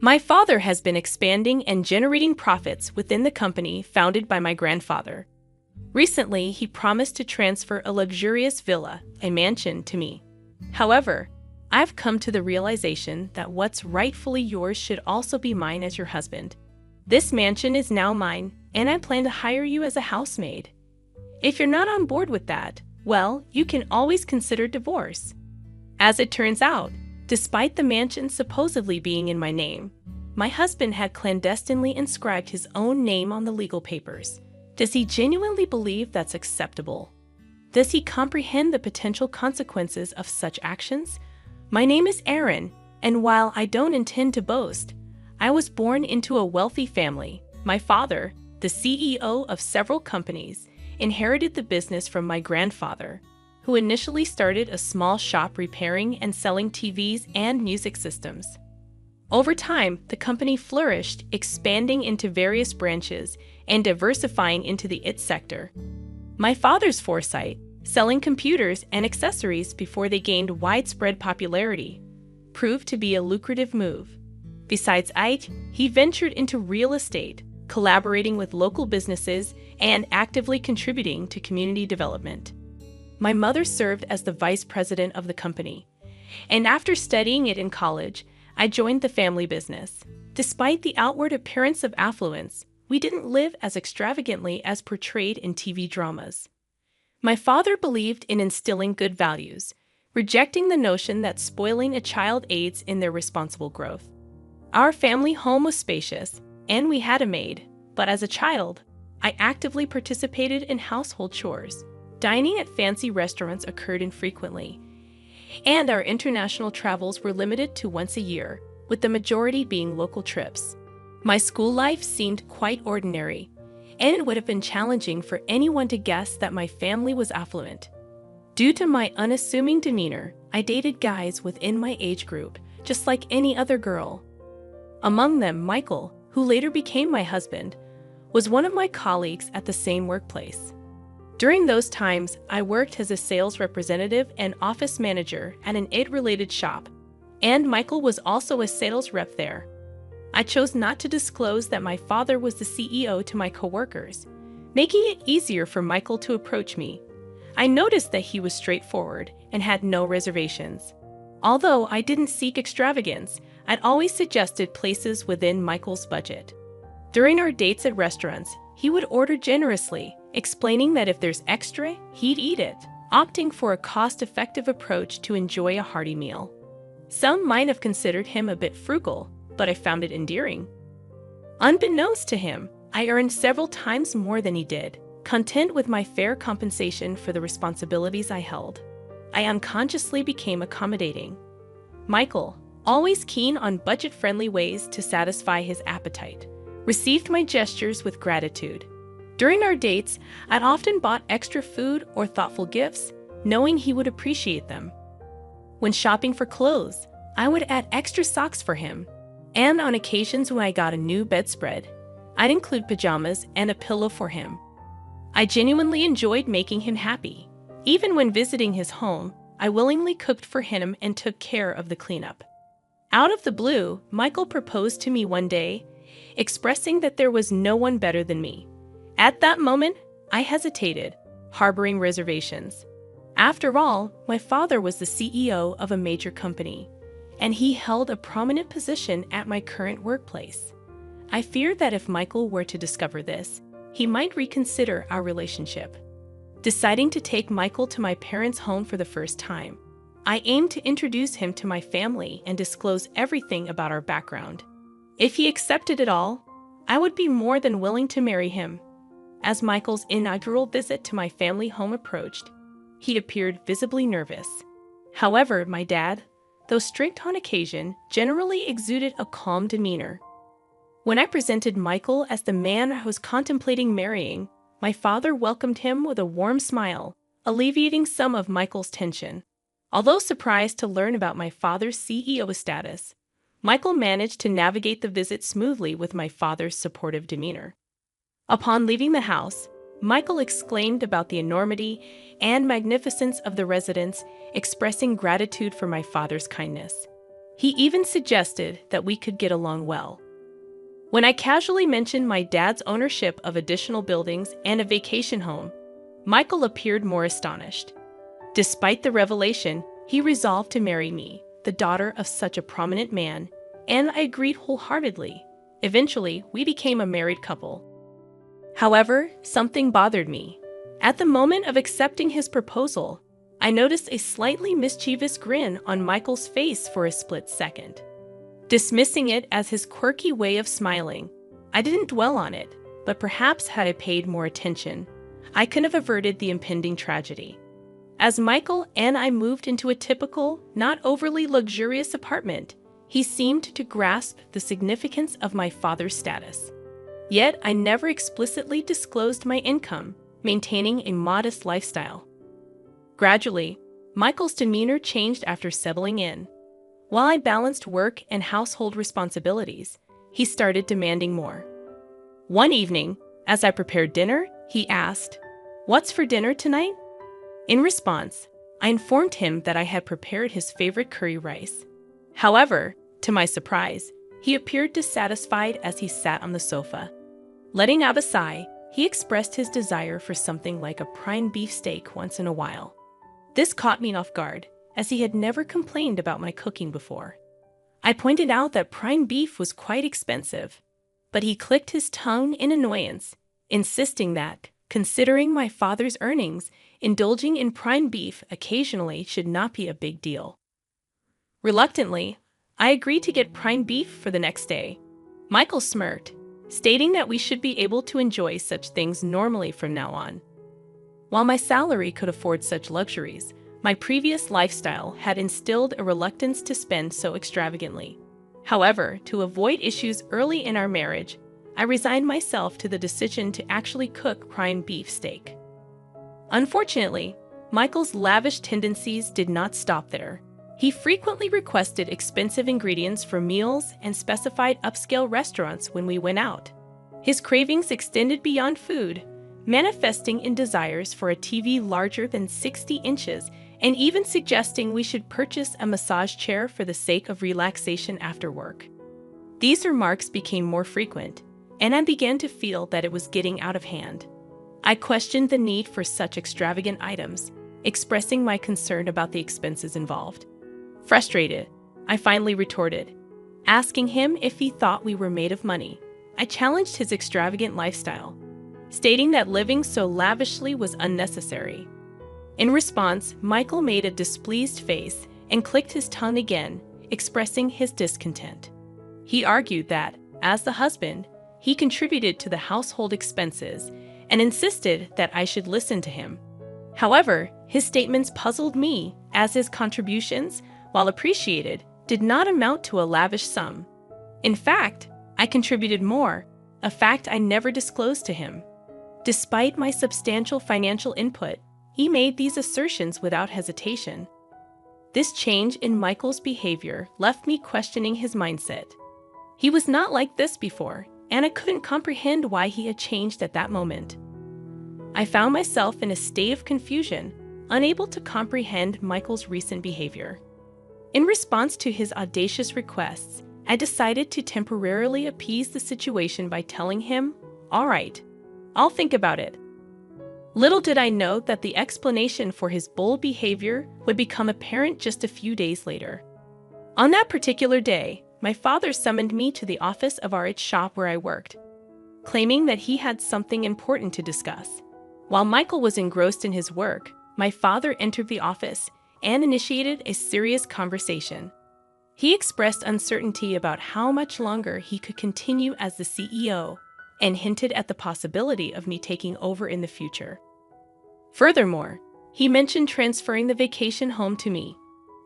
My father has been expanding and generating profits within the company founded by my grandfather. Recently, he promised to transfer a luxurious villa, a mansion, to me. However, I've come to the realization that what's rightfully yours should also be mine as your husband. This mansion is now mine, and I plan to hire you as a housemaid. If you're not on board with that, well, you can always consider divorce. As it turns out, despite the mansion supposedly being in my name, my husband had clandestinely inscribed his own name on the legal papers. Does he genuinely believe that's acceptable? Does he comprehend the potential consequences of such actions? My name is Aaron, and while I don't intend to boast, I was born into a wealthy family. My father, the CEO of several companies, inherited the business from my grandfather, who initially started a small shop repairing and selling TVs and music systems. Over time, the company flourished, expanding into various branches and diversifying into the IT sector. My father's foresight, selling computers and accessories before they gained widespread popularity, proved to be a lucrative move. Besides IT, he ventured into real estate, collaborating with local businesses and actively contributing to community development. My mother served as the vice president of the company, and after studying it in college, I joined the family business. Despite the outward appearance of affluence, we didn't live as extravagantly as portrayed in TV dramas. My father believed in instilling good values, rejecting the notion that spoiling a child aids in their responsible growth. Our family home was spacious, and we had a maid, but as a child, I actively participated in household chores. Dining at fancy restaurants occurred infrequently, and our international travels were limited to once a year, with the majority being local trips. My school life seemed quite ordinary, and it would have been challenging for anyone to guess that my family was affluent. Due to my unassuming demeanor, I dated guys within my age group, just like any other girl. Among them, Michael, who later became my husband, was one of my colleagues at the same workplace. During those times, I worked as a sales representative and office manager at an IT-related shop, and Michael was also a sales rep there. I chose not to disclose that my father was the CEO to my coworkers, making it easier for Michael to approach me. I noticed that he was straightforward and had no reservations. Although I didn't seek extravagance, I'd always suggested places within Michael's budget. During our dates at restaurants, he would order generously, explaining that if there's extra, he'd eat it, opting for a cost-effective approach to enjoy a hearty meal. Some might have considered him a bit frugal, but I found it endearing. Unbeknownst to him, I earned several times more than he did, content with my fair compensation for the responsibilities I held. I unconsciously became accommodating. Michael, always keen on budget-friendly ways to satisfy his appetite, received my gestures with gratitude. During our dates, I'd often bought extra food or thoughtful gifts, knowing he would appreciate them. When shopping for clothes, I would add extra socks for him, and on occasions when I got a new bedspread, I'd include pajamas and a pillow for him. I genuinely enjoyed making him happy. Even when visiting his home, I willingly cooked for him and took care of the cleanup. Out of the blue, Michael proposed to me one day, expressing that there was no one better than me. At that moment, I hesitated, harboring reservations. After all, my father was the CEO of a major company, and he held a prominent position at my current workplace. I feared that if Michael were to discover this, he might reconsider our relationship. Deciding to take Michael to my parents' home for the first time, I aimed to introduce him to my family and disclose everything about our background. If he accepted it all, I would be more than willing to marry him. As Michael's inaugural visit to my family home approached, he appeared visibly nervous. However, my dad, though strict on occasion, generally exuded a calm demeanor. When I presented Michael as the man I was contemplating marrying, my father welcomed him with a warm smile, alleviating some of Michael's tension. Although surprised to learn about my father's CEO status, Michael managed to navigate the visit smoothly with my father's supportive demeanor. Upon leaving the house, Michael exclaimed about the enormity and magnificence of the residence, expressing gratitude for my father's kindness. He even suggested that we could get along well. When I casually mentioned my dad's ownership of additional buildings and a vacation home, Michael appeared more astonished. Despite the revelation, he resolved to marry me, the daughter of such a prominent man, and I agreed wholeheartedly. Eventually, we became a married couple. However, something bothered me. At the moment of accepting his proposal, I noticed a slightly mischievous grin on Michael's face for a split second. Dismissing it as his quirky way of smiling, I didn't dwell on it, but perhaps had I paid more attention, I could have averted the impending tragedy. As Michael and I moved into a typical, not overly luxurious apartment, he seemed to grasp the significance of my father's status. Yet I never explicitly disclosed my income, maintaining a modest lifestyle. Gradually, Michael's demeanor changed after settling in. While I balanced work and household responsibilities, he started demanding more. One evening, as I prepared dinner, he asked, "What's for dinner tonight?" In response, I informed him that I had prepared his favorite curry rice. However, to my surprise, he appeared dissatisfied as he sat on the sofa. Letting out a sigh, he expressed his desire for something like a prime beef steak once in a while. This caught me off guard, as he had never complained about my cooking before. I pointed out that prime beef was quite expensive, but he clicked his tongue in annoyance, insisting that, considering my father's earnings, indulging in prime beef occasionally should not be a big deal. Reluctantly, I agreed to get prime beef for the next day. Michael smirked, stating that we should be able to enjoy such things normally from now on. While my salary could afford such luxuries, my previous lifestyle had instilled a reluctance to spend so extravagantly. However, to avoid issues early in our marriage, I resigned myself to the decision to actually cook prime beef steak. Unfortunately, Michael's lavish tendencies did not stop there. He frequently requested expensive ingredients for meals and specified upscale restaurants when we went out. His cravings extended beyond food, manifesting in desires for a TV larger than 60 inches and even suggesting we should purchase a massage chair for the sake of relaxation after work. These remarks became more frequent, and I began to feel that it was getting out of hand. I questioned the need for such extravagant items, expressing my concern about the expenses involved. Frustrated, I finally retorted, asking him if he thought we were made of money. I challenged his extravagant lifestyle, stating that living so lavishly was unnecessary. In response, Michael made a displeased face and clicked his tongue again, expressing his discontent. He argued that, as the husband, he contributed to the household expenses and insisted that I should listen to him. However, his statements puzzled me, as his contributions, while appreciated, did not amount to a lavish sum. In fact, I contributed more, a fact I never disclosed to him. Despite my substantial financial input, he made these assertions without hesitation. This change in Michael's behavior left me questioning his mindset. He was not like this before, and I couldn't comprehend why he had changed at that moment. I found myself in a state of confusion, unable to comprehend Michael's recent behavior. In response to his audacious requests, I decided to temporarily appease the situation by telling him, "All right, I'll think about it." Little did I know that the explanation for his bold behavior would become apparent just a few days later. On that particular day, my father summoned me to the office of our shop where I worked, claiming that he had something important to discuss. While Michael was engrossed in his work, my father entered the office and initiated a serious conversation. He expressed uncertainty about how much longer he could continue as the CEO and hinted at the possibility of me taking over in the future. Furthermore, he mentioned transferring the vacation home to me.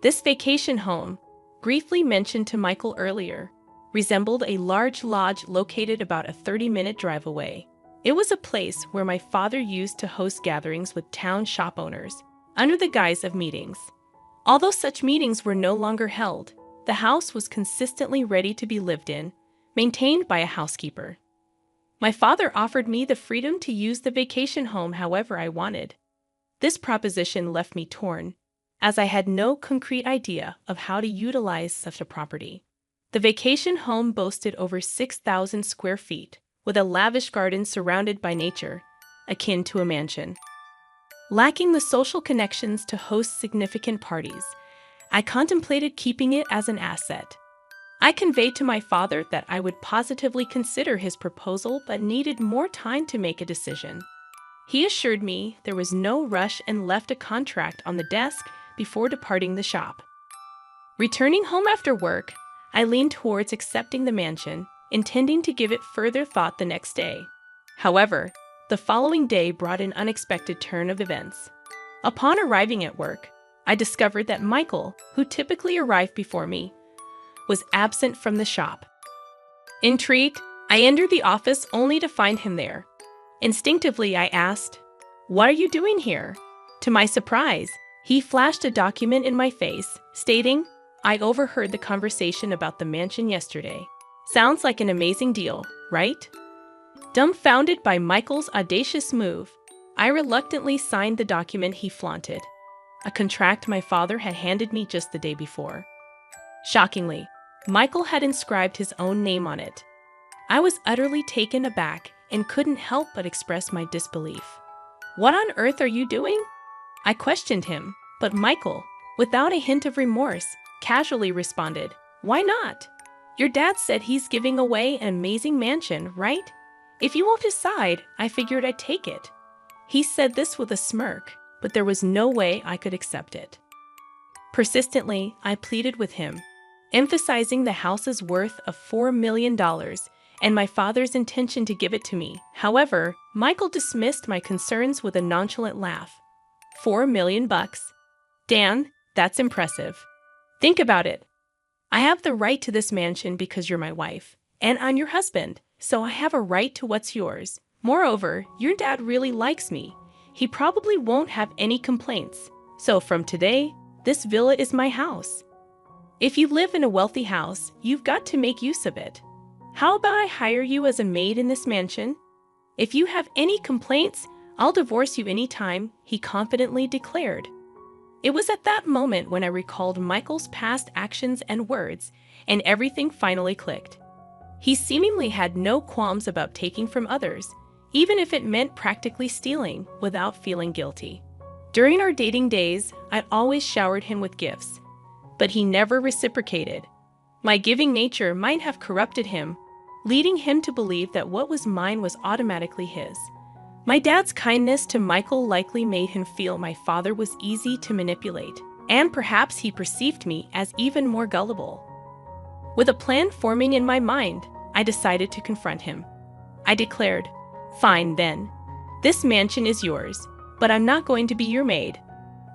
This vacation home, briefly mentioned to Michael earlier, resembled a large lodge located about a 30-minute drive away. It was a place where my father used to host gatherings with town shop owners, under the guise of meetings. Although such meetings were no longer held, the house was consistently ready to be lived in, maintained by a housekeeper. My father offered me the freedom to use the vacation home however I wanted. This proposition left me torn, as I had no concrete idea of how to utilize such a property. The vacation home boasted over 6,000 square feet, with a lavish garden surrounded by nature, akin to a mansion. Lacking the social connections to host significant parties, I contemplated keeping it as an asset. I conveyed to my father that I would positively consider his proposal but needed more time to make a decision. He assured me there was no rush and left a contract on the desk before departing the shop. Returning home after work, I leaned towards accepting the mansion, intending to give it further thought the next day. However, the following day brought an unexpected turn of events. Upon arriving at work, I discovered that Michael, who typically arrived before me, was absent from the shop. Intrigued, I entered the office only to find him there. Instinctively, I asked, "What are you doing here?" To my surprise, he flashed a document in my face, stating, "I overheard the conversation about the mansion yesterday. Sounds like an amazing deal, right?" Dumbfounded by Michael's audacious move, I reluctantly signed the document he flaunted, a contract my father had handed me just the day before. Shockingly, Michael had inscribed his own name on it. I was utterly taken aback and couldn't help but express my disbelief. "What on earth are you doing?" I questioned him, but Michael, without a hint of remorse, casually responded, "Why not? Your dad said he's giving away an amazing mansion, right? If you won't decide, I figured I'd take it." He said this with a smirk, but there was no way I could accept it. Persistently, I pleaded with him, emphasizing the house's worth of $4 million and my father's intention to give it to me. However, Michael dismissed my concerns with a nonchalant laugh. $4 million bucks? Dan, that's impressive. Think about it. I have the right to this mansion because you're my wife, and I'm your husband, so I have a right to what's yours. Moreover, your dad really likes me. He probably won't have any complaints. So from today, this villa is my house. If you live in a wealthy house, you've got to make use of it. How about I hire you as a maid in this mansion? If you have any complaints, I'll divorce you anytime, he confidently declared. It was at that moment when I recalled Michael's past actions and words, and everything finally clicked. He seemingly had no qualms about taking from others, even if it meant practically stealing without feeling guilty. During our dating days, I'd always showered him with gifts, but he never reciprocated. My giving nature might have corrupted him, leading him to believe that what was mine was automatically his. My dad's kindness to Michael likely made him feel my father was easy to manipulate, and perhaps he perceived me as even more gullible. With a plan forming in my mind, I decided to confront him. I declared, "Fine then. This mansion is yours, but I'm not going to be your maid.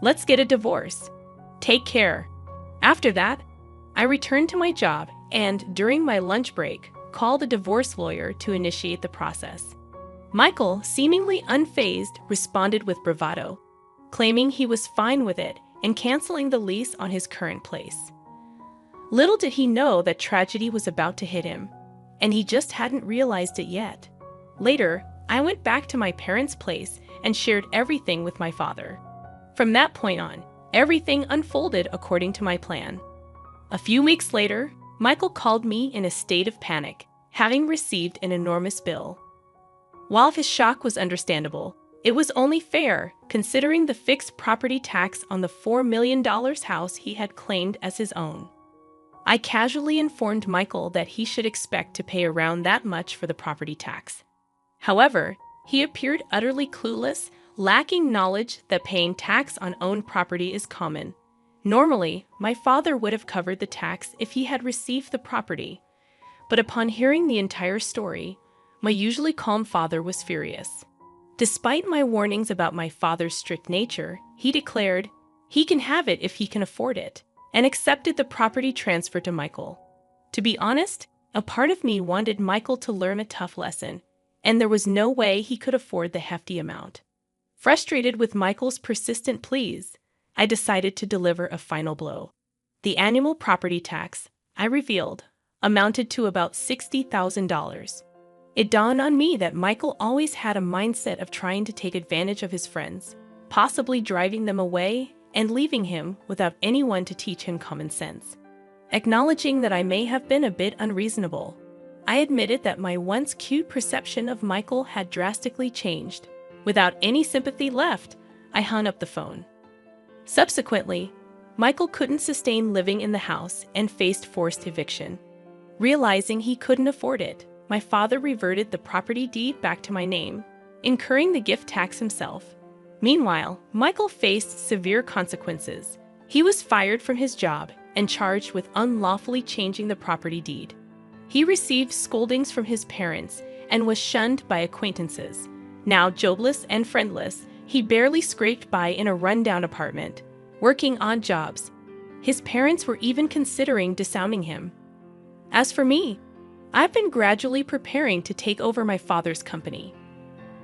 Let's get a divorce. Take care." After that, I returned to my job and, during my lunch break, called a divorce lawyer to initiate the process. Michael, seemingly unfazed, responded with bravado, claiming he was fine with it and canceling the lease on his current place. Little did he know that tragedy was about to hit him, and he just hadn't realized it yet. Later, I went back to my parents' place and shared everything with my father. From that point on, everything unfolded according to my plan. A few weeks later, Michael called me in a state of panic, having received an enormous bill. While his shock was understandable, it was only fair considering the fixed property tax on the $4 million house he had claimed as his own. I casually informed Michael that he should expect to pay around that much for the property tax. However, he appeared utterly clueless, lacking knowledge that paying tax on owned property is common. Normally, my father would have covered the tax if he had received the property, but upon hearing the entire story, my usually calm father was furious. Despite my warnings about my father's strict nature, he declared he can have it if he can afford it, and accepted the property transfer to Michael. To be honest, a part of me wanted Michael to learn a tough lesson, and there was no way he could afford the hefty amount. Frustrated with Michael's persistent pleas, I decided to deliver a final blow. The annual property tax, I revealed, amounted to about $60,000. It dawned on me that Michael always had a mindset of trying to take advantage of his friends, possibly driving them away and leaving him without anyone to teach him common sense. Acknowledging that I may have been a bit unreasonable, I admitted that my once cute perception of Michael had drastically changed. Without any sympathy left, I hung up the phone. Subsequently, Michael couldn't sustain living in the house and faced forced eviction. Realizing he couldn't afford it, my father reverted the property deed back to my name, incurring the gift tax himself. Meanwhile, Michael faced severe consequences. He was fired from his job and charged with unlawfully changing the property deed. He received scoldings from his parents and was shunned by acquaintances. Now jobless and friendless, he barely scraped by in a rundown apartment, working odd jobs. His parents were even considering disowning him. As for me, I've been gradually preparing to take over my father's company.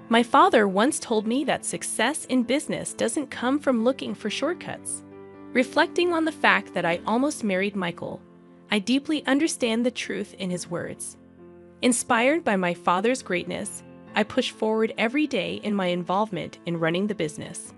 My father once told me that success in business doesn't come from looking for shortcuts. Reflecting on the fact that I almost married Michael, I deeply understand the truth in his words. Inspired by my father's greatness, I push forward every day in my involvement in running the business.